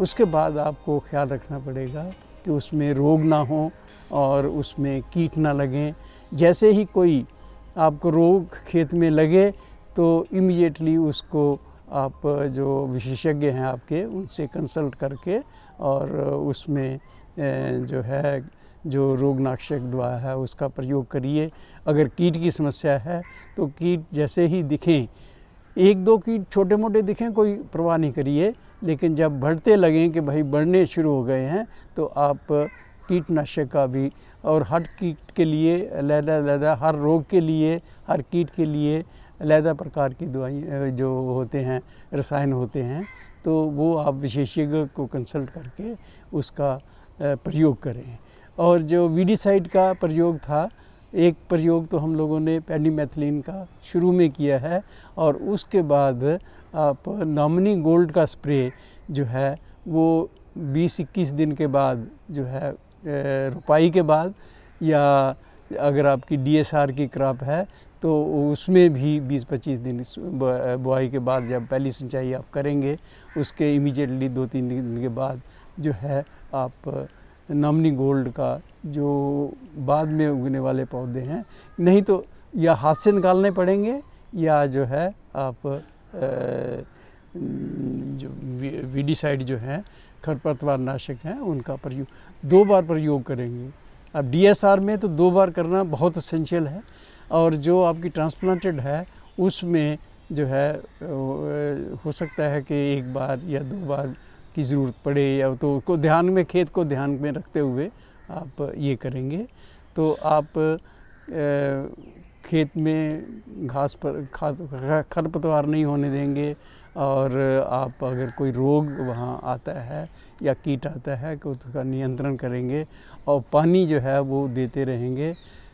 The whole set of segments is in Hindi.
उसके बाद आपको ख्याल रखना पड़ेगा कि उसमें रोग ना हो और उसमें कीट ना लगें। जैसे ही कोई आपको रोग खेत में लगे तो इमीडिएटली उसको आप जो विशेषज्ञ हैं आपके उनसे कंसल्ट करके और उसमें जो रोगनाशक दवा है उसका प्रयोग करिए। अगर कीट की समस्या है तो कीट जैसे ही दिखें, एक दो कीट छोटे मोटे दिखें कोई परवाह नहीं करिए, लेकिन जब बढ़ते लगें कि भाई बढ़ने शुरू हो गए हैं तो आप कीटनाशक का भी, और हर कीट के लिए अलग-अलग, हर रोग के लिए, हर कीट के लिए अलग प्रकार की दवाई जो होते हैं, रसायन होते हैं, तो वो आप विशेषज्ञ को कंसल्ट करके उसका प्रयोग करें। और जो वीडीसाइड का प्रयोग था, एक प्रयोग तो हम लोगों ने पेंडिमेथिलिन का शुरू में किया है और उसके बाद आप नॉमिनी गोल्ड का स्प्रे जो है वो 20-21 दिन के बाद जो है रुपाई के बाद, या अगर आपकी डीएसआर की क्रॉप है तो उसमें भी 20-25 दिन बुआई के बाद जब पहली सिंचाई आप करेंगे उसके इमीडिएटली 2-3 दिन के बाद जो है आप नॉमिनी गोल्ड का जो बाद में उगने वाले पौधे हैं, नहीं तो या हाथ से निकालने पड़ेंगे या जो है आप जो वीडीसाइड जो है खरपतवार नाशक हैं उनका प्रयोग 2 बार प्रयोग करेंगे। अब डीएसआर में तो 2 बार करना बहुत एसेंशियल है, और जो आपकी ट्रांसप्लांटेड है उसमें जो है हो सकता है कि 1 बार या 2 बार की ज़रूरत पड़े, या तो उसको ध्यान में, खेत को ध्यान में रखते हुए आप ये करेंगे तो आप खेत में घास पर खरपतवार नहीं होने देंगे। और आप अगर कोई रोग वहाँ आता है या कीट आता है तो उसका नियंत्रण करेंगे और पानी जो है वो देते रहेंगे।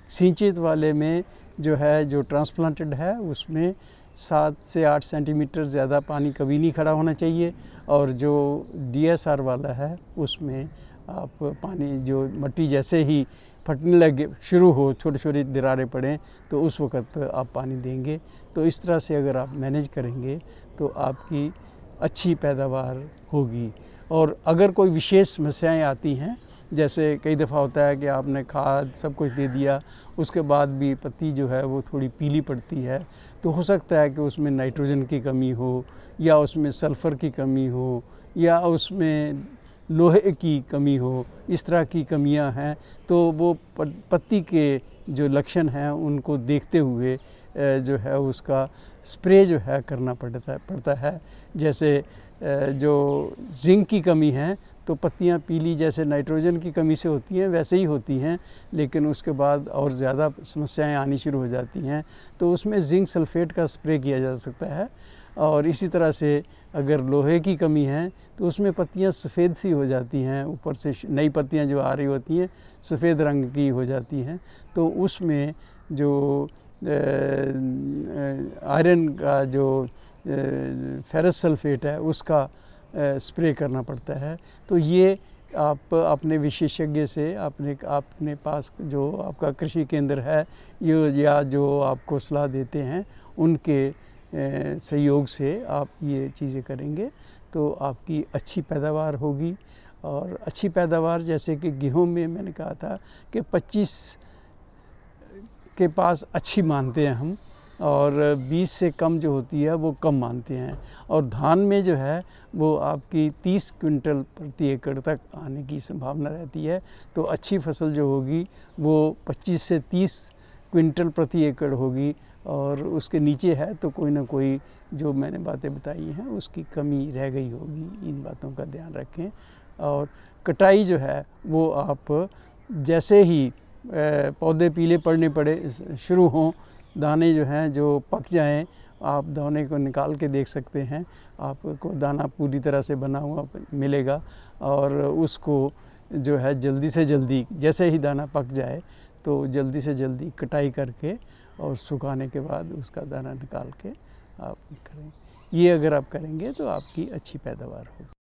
सिंचित वाले में जो है, जो ट्रांसप्लांटेड है उसमें 7 से 8 सेंटीमीटर ज़्यादा पानी कभी नहीं खड़ा होना चाहिए, और जो डीएसआर वाला है उसमें आप पानी, जो मिट्टी जैसे ही फटने लगे शुरू हो, छोटी छोटी दरारें पड़ें तो उस वक़्त आप पानी देंगे। तो इस तरह से अगर आप मैनेज करेंगे तो आपकी अच्छी पैदावार होगी। और अगर कोई विशेष समस्याएं आती हैं, जैसे कई दफ़ा होता है कि आपने खाद सब कुछ दे दिया, उसके बाद भी पत्ती जो है वो थोड़ी पीली पड़ती है, तो हो सकता है कि उसमें नाइट्रोजन की कमी हो, या उसमें सल्फ़र की कमी हो, या उसमें लोहे की कमी हो। इस तरह की कमियां हैं तो वो पत्ती के जो लक्षण हैं उनको देखते हुए जो है उसका स्प्रे जो है करना पड़ता है। जैसे जो जिंक की कमी है तो पत्तियां पीली जैसे नाइट्रोजन की कमी से होती हैं वैसे ही होती हैं, लेकिन उसके बाद और ज़्यादा समस्याएं आनी शुरू हो जाती हैं, तो उसमें जिंक सल्फेट का स्प्रे किया जा सकता है। और इसी तरह से अगर लोहे की कमी है तो उसमें पत्तियां सफ़ेद सी हो जाती हैं, ऊपर से नई पत्तियां जो आ रही होती हैं सफ़ेद रंग की हो जाती हैं, तो उसमें जो आयरन का जो फेरस सल्फेट है उसका स्प्रे करना पड़ता है। तो ये आप अपने विशेषज्ञ से, अपने पास जो आपका कृषि केंद्र है या जो आपको सलाह देते हैं उनके सहयोग से आप ये चीज़ें करेंगे तो आपकी अच्छी पैदावार होगी। और अच्छी पैदावार जैसे कि गेहूं में मैंने कहा था कि 25 के पास अच्छी मानते हैं हम, और 20 से कम जो होती है वो कम मानते हैं। और धान में जो है वो आपकी 30 क्विंटल प्रति एकड़ तक आने की संभावना रहती है। तो अच्छी फसल जो होगी वो 25 से 30 क्विंटल प्रति एकड़ होगी, और उसके नीचे है तो कोई ना कोई जो मैंने बातें बताई हैं उसकी कमी रह गई होगी। इन बातों का ध्यान रखें। और कटाई जो है वो आप जैसे ही पौधे पीले पड़ने शुरू हों, दाने जो हैं जो पक जाएं, आप दाने को निकाल के देख सकते हैं, आपको दाना पूरी तरह से बना हुआ मिलेगा। और उसको जो है जल्दी से जल्दी, जैसे ही दाना पक जाए तो जल्दी से जल्दी कटाई करके और सुखाने के बाद उसका दाना निकाल के आप करें। ये अगर आप करेंगे तो आपकी अच्छी पैदावार होगी।